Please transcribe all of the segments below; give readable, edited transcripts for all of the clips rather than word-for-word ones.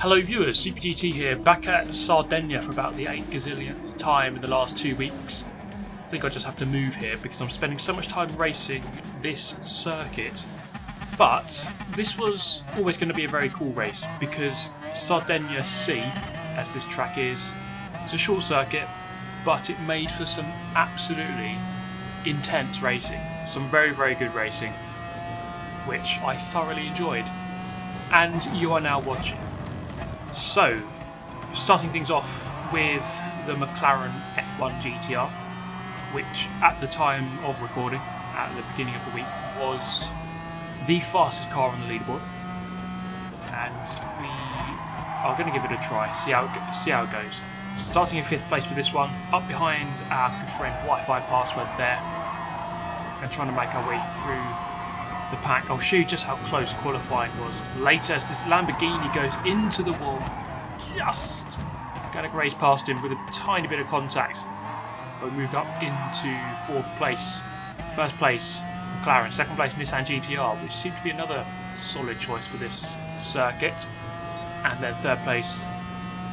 Hello viewers, CPGT here, back at Sardegna for about the 8 gazillionth time in the last 2 weeks. I think I just have to move here because I'm spending so much time racing this circuit. But this was always going to be a very cool race because Sardegna C, as this track is, it's a short circuit, but it made for some absolutely intense racing. Some very, very good racing, which I thoroughly enjoyed. And you are now watching. So, starting things off with the McLaren F1 GTR, which at the time of recording, at the beginning of the week, was the fastest car on the leaderboard. And we are going to give it a try, see how it goes. Starting in 5th place for this one, up behind our good friend Wi-Fi Password there, and trying to make our way through the pack. I'll show you just how close qualifying was later as this Lamborghini goes into the wall, just going to graze past him with a tiny bit of contact. But we moved up into 4th place. 1st place McLaren, 2nd place Nissan GTR, which seemed to be another solid choice for this circuit. And then 3rd place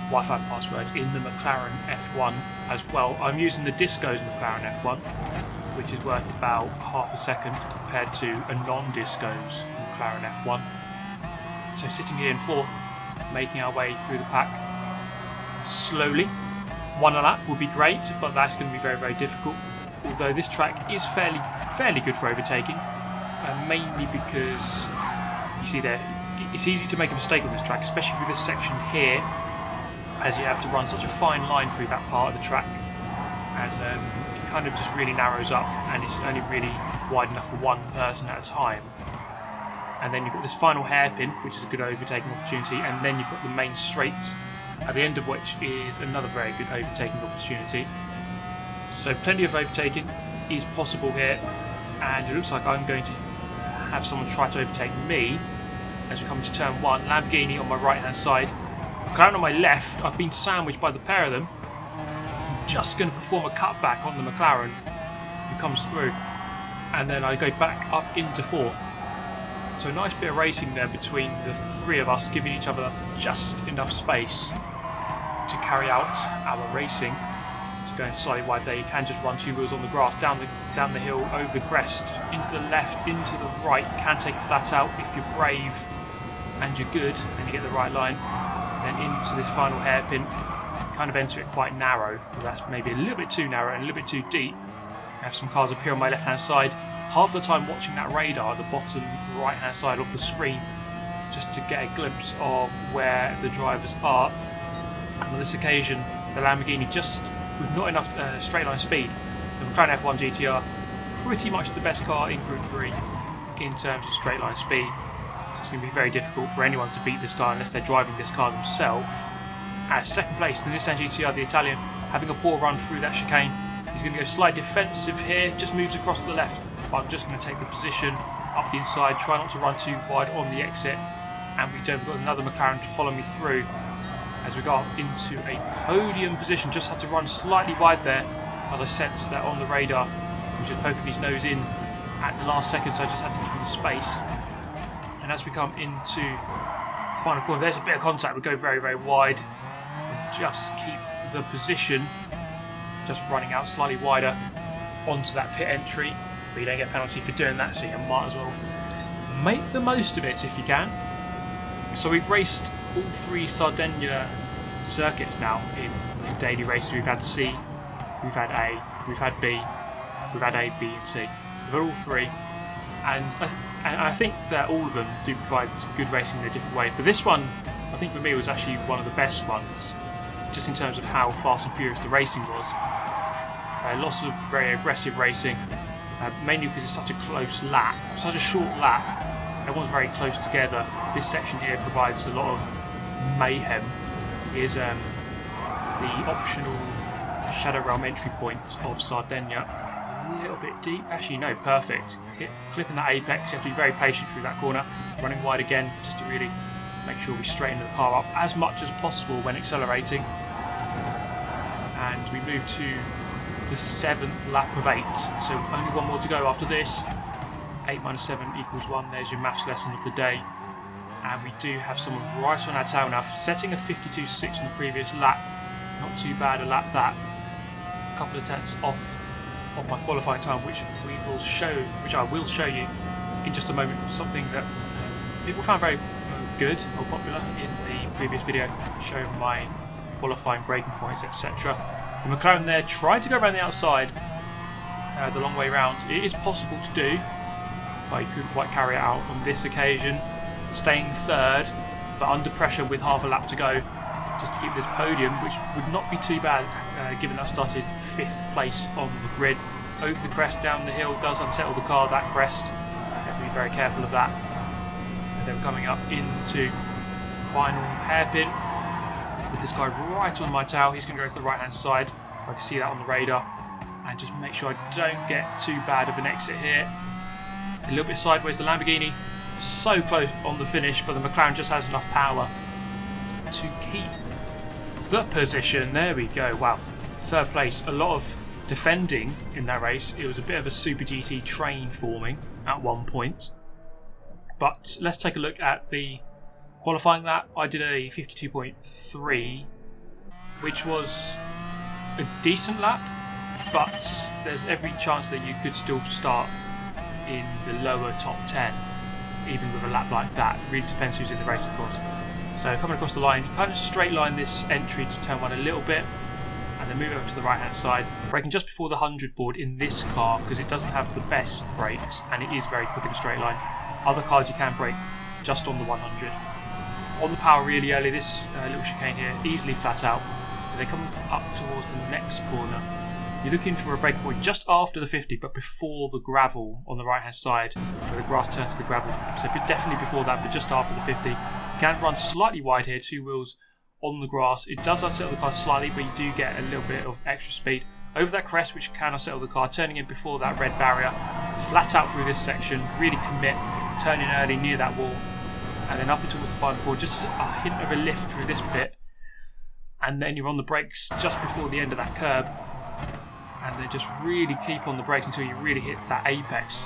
Wi-Fi Password in the McLaren F1 as well. I'm using the Disco's McLaren F1, which is worth about half a second compared to a non-Disco's McLaren F1. So sitting here in 4th, making our way through the pack slowly. 1 a lap would be great, but that's going to be very, very difficult. Although this track is fairly good for overtaking, mainly because you see there, it's easy to make a mistake on this track, especially through this section here, as you have to run such a fine line through that part of the track, as it kind of just really narrows up and it's only really wide enough for one person at a time. And then you've got this final hairpin, which is a good overtaking opportunity, and then you've got the main straight, at the end of which is another very good overtaking opportunity. So plenty of overtaking is possible here, and it looks like I'm going to have someone try to overtake me as we come to turn 1. Lamborghini on my right hand side, McLaren on my left. I've been sandwiched by the pair of them. I'm just going to perform a cutback on the McLaren who comes through, and then I go back up into 4th. So a nice bit of racing there between the 3 of us, giving each other just enough space to carry out our racing. So going slightly wide there, you can just run 2 wheels on the grass, down the hill, over the crest, into the left, into the right. You can take a flat out if you're brave and you're good and you get the right line. Then into this final hairpin, you kind of enter it quite narrow. That's maybe a little bit too narrow and a little bit too deep. I have some cars up here on my left hand side. Half the time watching that radar at the bottom right hand side of the screen, just to get a glimpse of where the drivers are. And on this occasion, the Lamborghini just with not enough straight line speed. The McLaren F1 GTR, pretty much the best car in Group 3 in terms of straight line speed. So it's going to be very difficult for anyone to beat this car unless they're driving this car themselves. At 2nd place, the Nissan GTR, the Italian, having a poor run through that chicane. He's going to go slightly defensive here, just moves across to the left. But I'm just going to take the position up the inside, try not to run too wide on the exit. And we've got another McLaren to follow me through as we got into a podium position. Just had to run slightly wide there as I sensed that on the radar he was just poking his nose in at the last second, so I just had to give him the space. And as we come into the final corner, there's a bit of contact. We go very, very wide and just keep the position, just running out slightly wider onto that pit entry. But you don't get a penalty for doing that, so you might as well make the most of it if you can. So we've raced all 3 Sardegna circuits now in daily races. We've had C, we've had A, we've had B, we've had A, B and C. We've had all 3, and I think that all of them do provide good racing in a different way. But this one, I think for me, was actually one of the best ones, just in terms of how fast and furious the racing was. Lots of very aggressive racing. Mainly because it's such a close lap, such a short lap. Everyone's very close together. This section here provides a lot of mayhem. Here's the optional Shadow Realm entry point of Sardegna. A little bit deep. Actually, no, perfect. Clipping that apex. You have to be very patient through that corner. Running wide again, just to really make sure we straighten the car up as much as possible when accelerating. And we move to the 7th lap of 8, so only 1 more to go after this. 8 minus 7 equals 1, there's your maths lesson of the day. And we do have someone right on our tail now, setting a 52.6 in the previous lap. Not too bad a lap that. A couple of tenths off of my qualifying time, which I will show you in just a moment. Something that people found very good or popular in the previous video, showing my qualifying braking points, etc. The McLaren there tried to go around the outside the long way round. It is possible to do, but he couldn't quite carry it out on this occasion. Staying third, but under pressure with half a lap to go, just to keep this podium, which would not be too bad given that started 5th place on the grid. Over the crest, down the hill, does unsettle the car, that crest. You have to be very careful of that. And then coming up into final hairpin with this guy right on my tail. He's going to go to the right hand side. I can see that on the radar. And just make sure I don't get too bad of an exit here. A little bit sideways, the Lamborghini. So close on the finish, but the McLaren just has enough power to keep the position. There we go. Wow. 3rd place. A lot of defending in that race. It was a bit of a Super GT train forming at one point. But let's take a look at the qualifying lap. I did a 52.3, which was a decent lap, but there's every chance that you could still start in the lower top 10, even with a lap like that. It really depends who's in the race, of course. So coming across the line, you kind of straight line this entry to turn 1 a little bit, and then move over to the right hand side, braking just before the 100 board in this car because it doesn't have the best brakes and it is very quick in a straight line. Other cars you can brake just on the 100. On the power really early, this little chicane here, easily flat out, and then coming up towards the next corner. You're looking for a break point just after the 50, but before the gravel on the right hand side, where the grass turns to the gravel. So definitely before that, but just after the 50. You can run slightly wide here, 2 wheels on the grass. It does unsettle the car slightly, but you do get a little bit of extra speed. Over that crest, which can unsettle the car, turning in before that red barrier, flat out through this section, really commit, turning early near that wall, and then up and towards the final board, just a hint of a lift through this bit, and then you're on the brakes just before the end of that curb. And then just really keep on the brakes until you really hit that apex,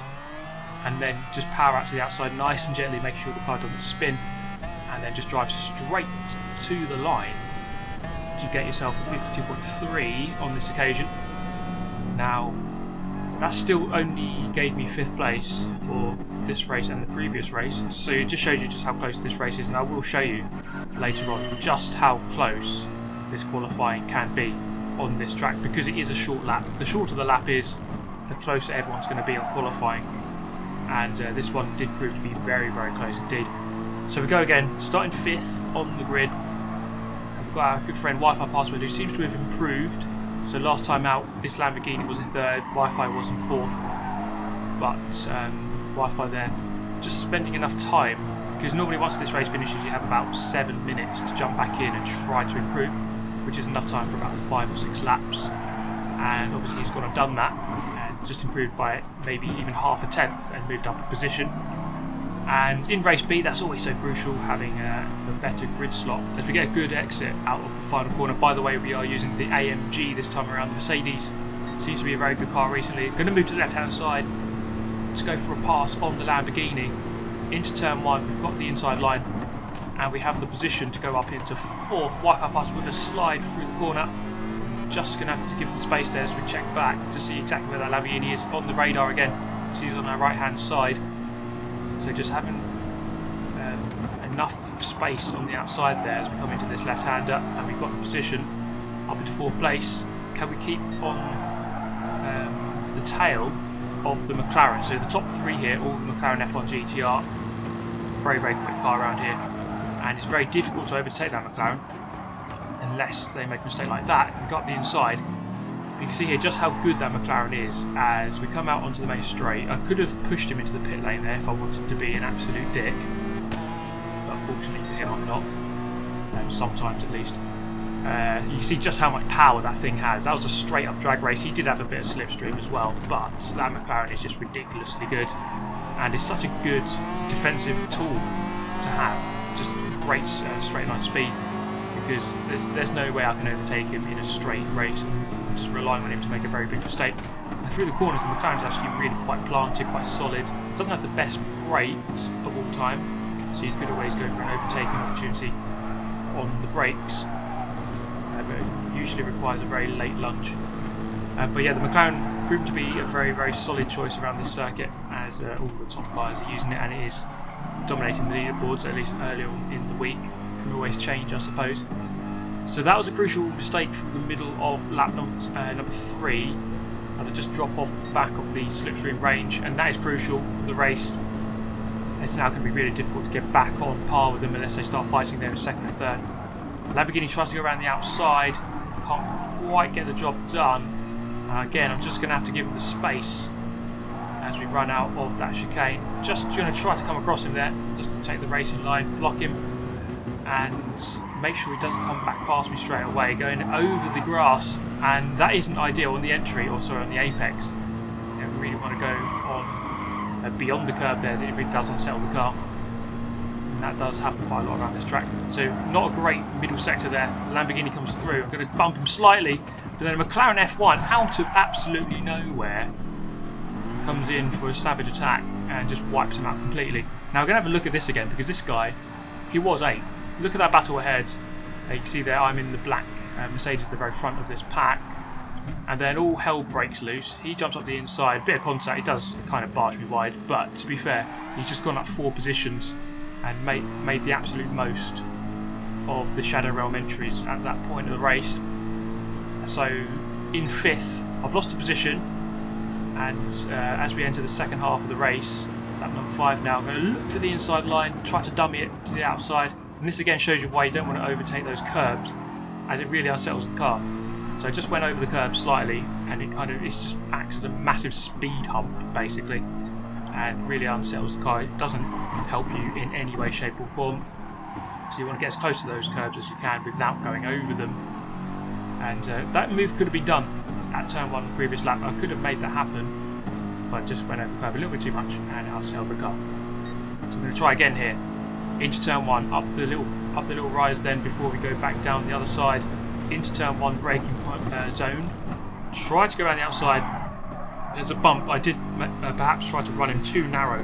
and then just power out to the outside nice and gently, make sure the car doesn't spin, and then just drive straight to the line to get yourself a 52.3 on this occasion. Now that still only gave me 5th place for this race and the previous race, so it just shows you just how close this race is, and I will show you later on just how close this qualifying can be on this track, because it is a short lap. The shorter the lap is, the closer everyone's going to be on qualifying, and this one did prove to be very, very close indeed. So we go again, starting 5th on the grid. And we've got our good friend Wi-Fi Password, who seems to have improved. So last time out, this Lamborghini was in 3rd, Wi-Fi was in 4th, but Wi-Fi there just spending enough time, because normally once this race finishes you have about 7 minutes to jump back in and try to improve, which is enough time for about 5 or 6 laps, and obviously he's gone and done that and just improved by maybe even half a tenth and moved up a position. And in race B, that's always so crucial, having a better grid slot as we get a good exit out of the final corner. By the way, we are using the AMG this time around. The Mercedes seems to be a very good car recently. Going to move to the left hand side to go for a pass on the Lamborghini into turn 1. We've got the inside line, and we have the position to go up into 4th. Wipe up us with a slide through the corner. Just going to have to give the space there as we check back to see exactly where that Lamborghini is on the radar again. See he's on our right hand side. So just having enough space on the outside there as we come into this left hander, and we've got the position up into 4th place. Can we keep on the tail of the McLaren? So the top 3 here, all the McLaren F1 GTR. Very, very quick car around here. And it's very difficult to overtake that McLaren unless they make a mistake like that and go up the inside. You can see here just how good that McLaren is as we come out onto the main straight. I could have pushed him into the pit lane there if I wanted to be an absolute dick, but fortunately for him I'm not, sometimes at least. You see just how much power that thing has. That was a straight up drag race. He did have a bit of slipstream as well, but that McLaren is just ridiculously good, and it's such a good defensive tool to have. Just great straight line speed, because there's no way I can overtake him in a straight race and just relying on him to make a very big mistake. And through the corners, the McLaren is actually really quite planted, quite solid. Doesn't have the best brakes of all time, so you could always go for an overtaking opportunity on the brakes, but it usually requires a very late lunge. But yeah, the McLaren proved to be a very, very solid choice around this circuit, as all the top guys are using it, and it is dominating the leaderboards, at least earlier in the week. Can always change, I suppose. So that was a crucial mistake from the middle of lap number 3, as I just drop off the back of the slipstream range, and that is crucial for the race. It's now going to be really difficult to get back on par with them unless they start fighting there in second and third. Lamborghini tries to go around the outside, can't quite get the job done. Again, I'm just going to have to give him the space as we run out of that chicane. Just going to try to come across him there, just to take the racing line, block him, and make sure he doesn't come back past me straight away, going over the grass, and that isn't ideal on the entry, or sorry, on the apex. You know, we really want to go on beyond the curb there, it really does unsettle the car. And that does happen quite a lot around this track. So not a great middle sector there. Lamborghini comes through, I'm going to bump him slightly, but then a McLaren F1 out of absolutely nowhere comes in for a savage attack and just wipes him out completely. Now we're going to have a look at this again, because this guy, he was 8th. Look at that battle ahead. You can see there I'm in the black Mercedes at the very front of this pack, and then all hell breaks loose. He jumps up the inside, bit of contact, he does kind of barge me wide, but to be fair, he's just gone up 4 positions and made the absolute most of the Shadow Realm entries at that point of the race. So in 5th, I've lost a position, and as we enter the second half of the race, lap number 5 now, I'm going to look for the inside line, try to dummy it to the outside, and this again shows you why you don't want to overtake those curbs, as it really unsettles the car. So I just went over the curb slightly, and it just acts as a massive speed hump basically, and really unsettles the car. It doesn't help you in any way, shape or form, so you want to get as close to those curbs as you can without going over them. And that move could have been done at turn 1 the previous lap. I could have made that happen, but just went over the curb a little bit too much and unsettled the car. So I'm going to try again here, into turn 1, up the little rise then before we go back down the other side into turn 1 braking zone. Try to go around the outside. There's a bump. I did perhaps try to run him too narrow.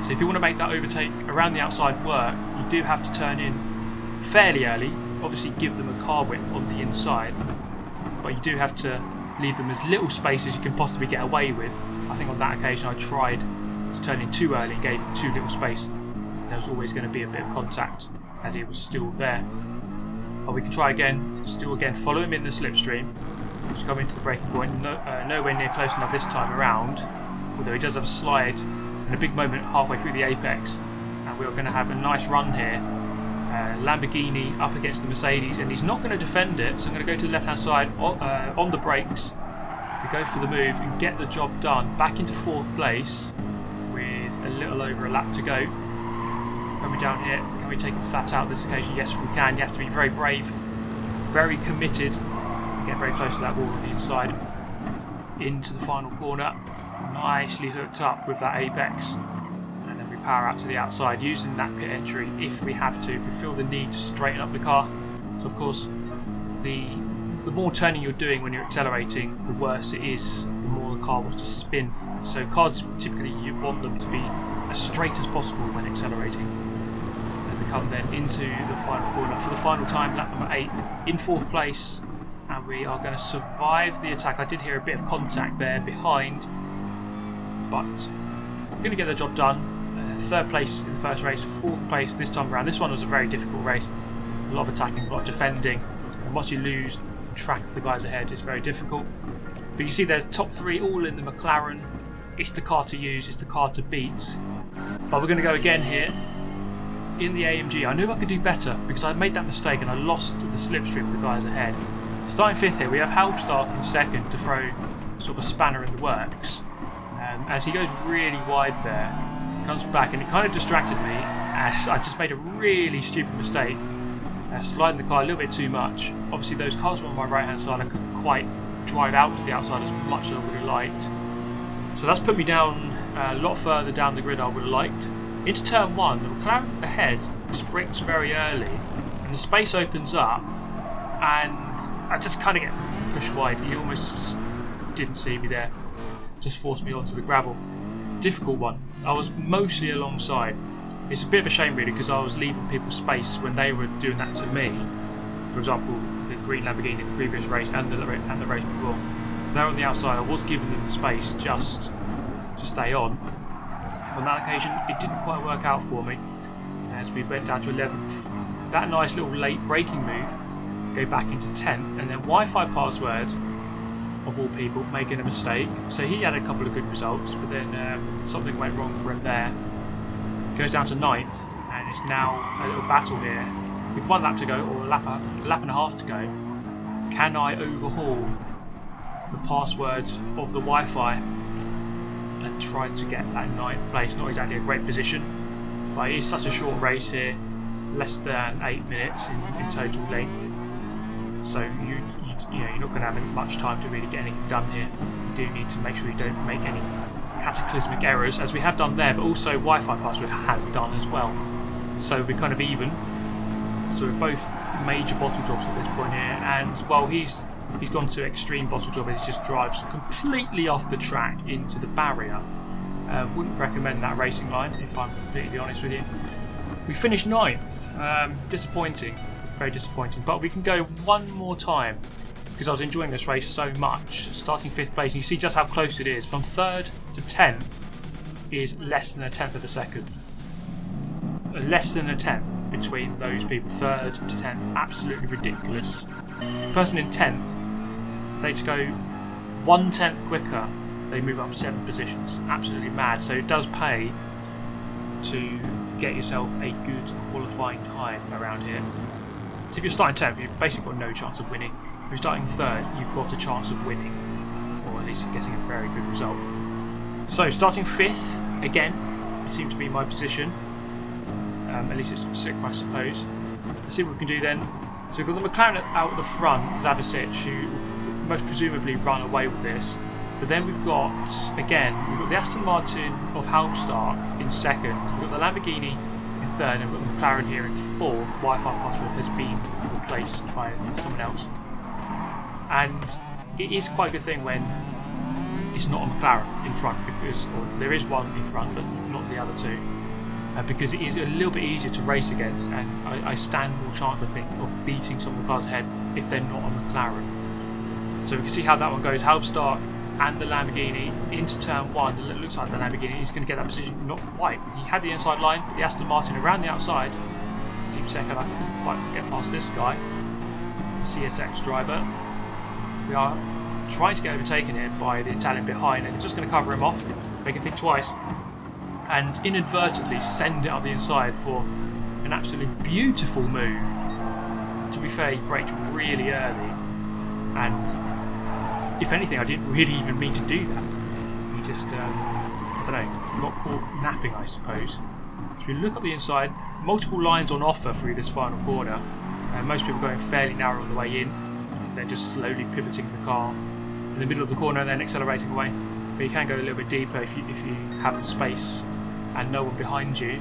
So if you want to make that overtake around the outside work, you do have to turn in fairly early. Obviously give them a car width on the inside, but you do have to leave them as little space as you can possibly get away with. I think on that occasion I tried to turn in too early and gave him too little space. There was always going to be a bit of contact as he was still there. But we can try again, still again, follow him in the slipstream. Just come into the braking point, nowhere near close enough this time around, although he does have a slide and a big moment halfway through the apex, and we're going to have a nice run here. Lamborghini up against the Mercedes, and he's not going to defend it, so I'm going to go to the left hand side on the brakes. We go for the move and get the job done. Back into 4th place with a little over a lap to go. Coming down here, can we take him flat out this occasion? Yes, we can. You have to be very brave, very committed. Get very close to that wall to the inside. Into the final corner, nicely hooked up with that apex. And then we power out to the outside using that pit entry if we have to, if we feel the need to straighten up the car. So of course, the more turning you're doing when you're accelerating, the worse it is, the more the car wants to spin. So cars, typically you want them to be as straight as possible when accelerating. And we come then into the final corner for the final time, lap number 8, in 4th place, and we are going to survive the attack. I did hear a bit of contact there behind, but we're going to get the job done. 3rd place in the first race, 4th place this time around. This one was a very difficult race, a lot of attacking, a lot of defending, and once you lose track of the guys ahead, it's very difficult. But you see there's top 3 all in the McLaren. It's the car to use, it's the car to beat. But we're going to go again here in the AMG. I knew I could do better because I made that mistake and I lost the slipstream of the guys ahead. Starting 5th here, we have Howe Stark in 2nd to throw sort of a spanner in the works. As he goes really wide there, comes back, and it kind of distracted me as I just made a really stupid mistake, sliding the car a little bit too much. Obviously those cars were on my right hand side, I couldn't quite drive out to the outside as much as I would have liked. So that's put me down a lot further down the grid I would have liked. Into turn 1, the McLaren ahead just brakes very early, and the space opens up, and I just kind of get pushed wide. He almost just didn't see me there, just forced me onto the gravel. Difficult one. I was mostly alongside, It's a bit of a shame really, because I was leaving people space when they were doing that to me. For example, the green Lamborghini, the previous race and the race before. If they were on the outside, I was giving them space just to stay on. On that occasion, it didn't quite work out for me as we went down to 11th. That nice little late braking move, go back into 10th, and then Wi-Fi password, of all people, making a mistake. So he had a couple of good results, but then something went wrong for him there. Goes down to 9th, and it's now a little battle here. With 1 lap to go, or a lap and a half to go, can I overhaul the password of the Wi-Fi and try to get that 9th place? Not exactly a great position, but it is such a short race here, less than 8 minutes in total length. So you're not going to have much time to really get anything done here. You do need to make sure you don't make any cataclysmic errors, as we have done there, but also Wi-Fi password has done as well. So we're kind of even. So we're both major bottle jobs at this point here, and well, he's gone to extreme bottle job, and he just drives completely off the track into the barrier. Wouldn't recommend that racing line, if I'm completely honest with you. We finished 9th. Disappointing, very disappointing, but we can go one more time because I was enjoying this race so much. Starting 5th place, and you see just how close it is. From 3rd to 10th is less than a tenth of a second. Less than a tenth between those people, 3rd to 10th, absolutely ridiculous. The person in 10th, if they just go 1/10 quicker, they move up 7 positions. Absolutely mad. So it does pay to get yourself a good qualifying time around here. So if you're starting 10th, you've basically got no chance of winning. If you're starting 3rd, you've got a chance of winning, or at least getting a very good result. So starting 5th, again, it seemed to be my position. At least it's sixth, I suppose. Let's see what we can do then. So we've got the McLaren out at the front, Starcevic, who will most presumably run away with this. But then we've got the Aston Martin of Howe in 2nd. We've got the Lamborghini in 3rd, and we've got the McLaren here in 4th. Wi-Fi password has been replaced by someone else. And it is quite a good thing when it's not a McLaren in front, because there is one in front, but not the other two. Because it is a little bit easier to race against, and I stand more chance, I think, of beating some of the cars ahead if they're not a McLaren. So we can see how that one goes. Halbstark and the Lamborghini into turn 1. It looks like the Lamborghini is going to get that position. Not quite. He had the inside line, but the Aston Martin around the outside. Keep second. I couldn't quite get past this guy, the CSX driver. We are trying to get overtaken here by the Italian behind, and just going to cover him off, make him think twice, and inadvertently send it up the inside for an absolutely beautiful move. To be fair, he braked really early, and if anything, I didn't really even mean to do that. He just, I don't know, got caught napping, I suppose. So we look up the inside, multiple lines on offer through this final corner, and most people going fairly narrow on the way in. They're just slowly pivoting the car in the middle of the corner and then accelerating away. But you can go a little bit deeper if you have the space and no one behind you.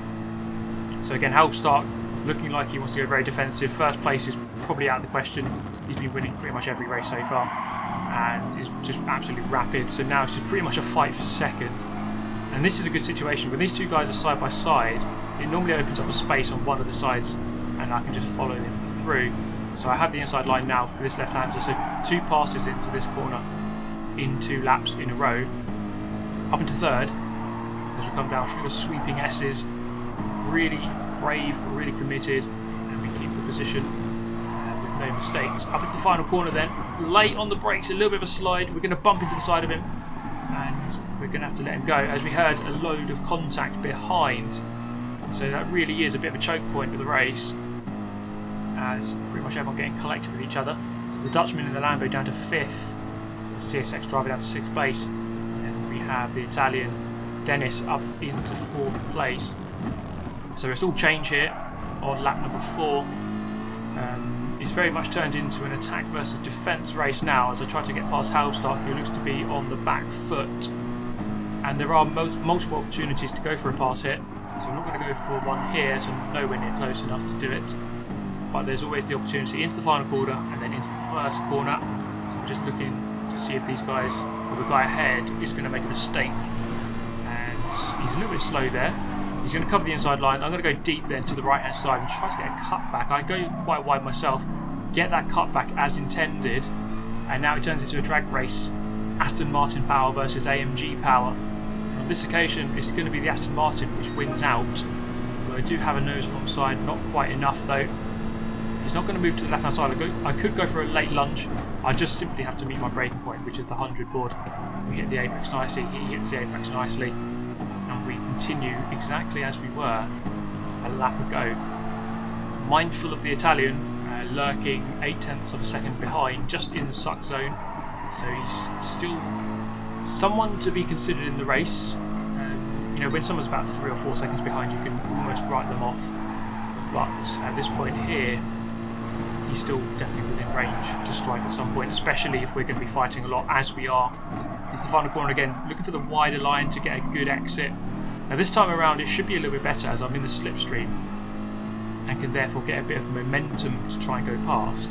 So again, Halbstark looking like he wants to go very defensive. First place is probably out of the question. He's been winning pretty much every race so far, and is just absolutely rapid. So now it's just pretty much a fight for second. And this is a good situation. When these two guys are side by side, it normally opens up a space on one of the sides, and I can just follow them through. So I have the inside line now for this left-hander. So 2 passes into this corner in 2 laps in a row, up into 3rd. As we come down through the sweeping S's, really brave, really committed, and we keep the position with no mistakes. Up into the final corner then, late on the brakes, a little bit of a slide. We're going to bump into the side of him, and we're going to have to let him go, as we heard a load of contact behind. So that really is a bit of a choke point of the race, as pretty much everyone getting collected with each other. So the Dutchman in the Lambo down to 5th, the CSX driver down to 6th place, and we have the Italian Dennis up into 4th place. So it's all change here on lap number 4. It's very much turned into an attack versus defence race now, as I try to get past Halbstark, who looks to be on the back foot. And there are multiple opportunities to go for a pass here, so I'm not going to go for one here, so I'm nowhere near close enough to do it. But there's always the opportunity into the final corner and then into the first corner. So I'm just looking to see if these guys, or the guy ahead, is going to make a mistake. And he's a little bit slow there. He's going to cover the inside line. I'm going to go deep then to the right hand side and try to get a cutback. I go quite wide myself, get that cutback as intended, and now it turns into a drag race. Aston Martin power versus AMG power. On this occasion, it's going to be the Aston Martin which wins out. But I do have a nose alongside, not quite enough though. He's not going to move to the left hand side. I could go for a late lunge. I just simply have to meet my braking point, which is the 100 board. We hit the apex nicely, he hits the apex nicely, and we continue exactly as we were a lap ago. Mindful of the Italian lurking 0.8 of a second behind, just in the suck zone, so he's still someone to be considered in the race. You know, when someone's about 3 or 4 seconds behind, you can almost write them off, but at this point here, he's still definitely within range to strike at some point, especially if we're going to be fighting a lot as we are. It's the final corner again, looking for the wider line to get a good exit. Now this time around it should be a little bit better as I'm in the slipstream and can therefore get a bit of momentum to try and go past.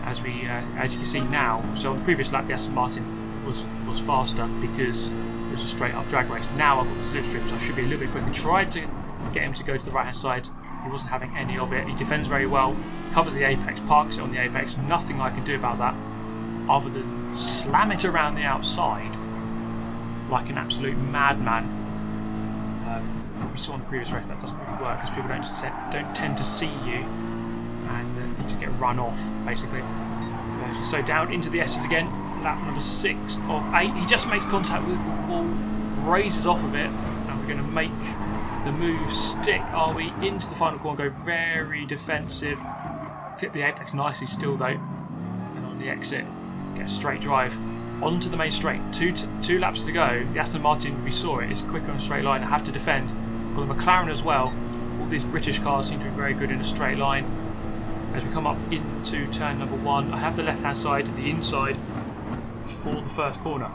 As you can see now, so on the previous lap the Aston Martin was faster because it was a straight up drag race. Now I've got the slipstream, so I should be a little bit quicker. Tried to get him to go to the right hand side. He wasn't having any of it. He defends very well, covers the apex, parks it on the apex. Nothing I can do about that other than slam it around the outside like an absolute madman. We saw in the previous race that doesn't really work because people don't tend to see you and need to get run off basically. So down into the S's again, lap number 6 of 8. He just makes contact with the wall, raises off of it, and we're going to make the move stick, are we? Into the final corner, go very defensive. Clip the apex nicely still though. And on the exit, get a straight drive onto the main straight. Two laps to go. The Aston Martin, we saw it, is quicker on a straight line. I have to defend. For the McLaren as well. All these British cars seem to be very good in a straight line. As we come up into turn number 1, I have the left hand side, the inside for the first corner.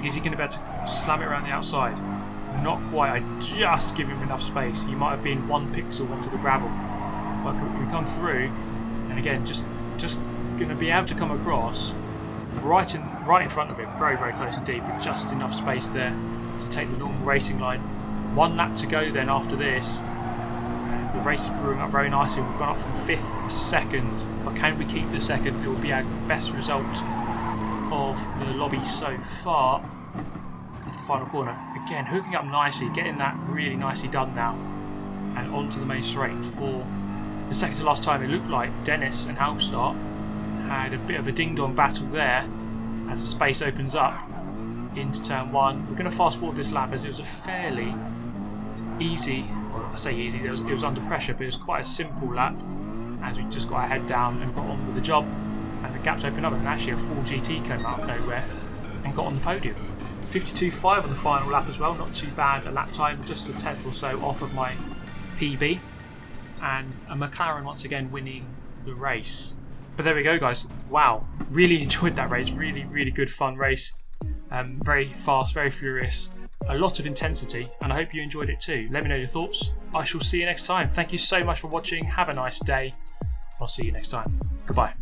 Is he going to be able to slam it around the outside? Not quite. I just give him enough space. He might have been 1 pixel onto the gravel, but we come through, and again, just going to be able to come across right in front of him, very very close indeed, but just enough space there to take the normal racing line. 1 lap to go then after this. The race is brewing up very nicely. We've gone up from 5th to 2nd, but can we keep the 2nd? It will be our best result of the lobby so far. Into the final corner. Again, hooking up nicely, getting that really nicely done now. And onto the main straight for the second to last time. It looked like Dennis and Halmstad had a bit of a ding-dong battle there as the space opens up into turn 1. We're going to fast forward this lap as it was a fairly easy, well, I say easy, it was under pressure, but it was quite a simple lap as we just got our head down and got on with the job, and the gaps opened up, and actually a full GT came out of nowhere and got on the podium. 52.5 on the final lap as well, not too bad a lap time, just a 10th or so off of my PB, and a McLaren once again winning the race. But there we go guys, wow, really enjoyed that race, really good fun race, very fast, very furious, a lot of intensity, and I hope you enjoyed it too. Let me know your thoughts. I shall see you next time. Thank you so much for watching, have a nice day, I'll see you next time, goodbye.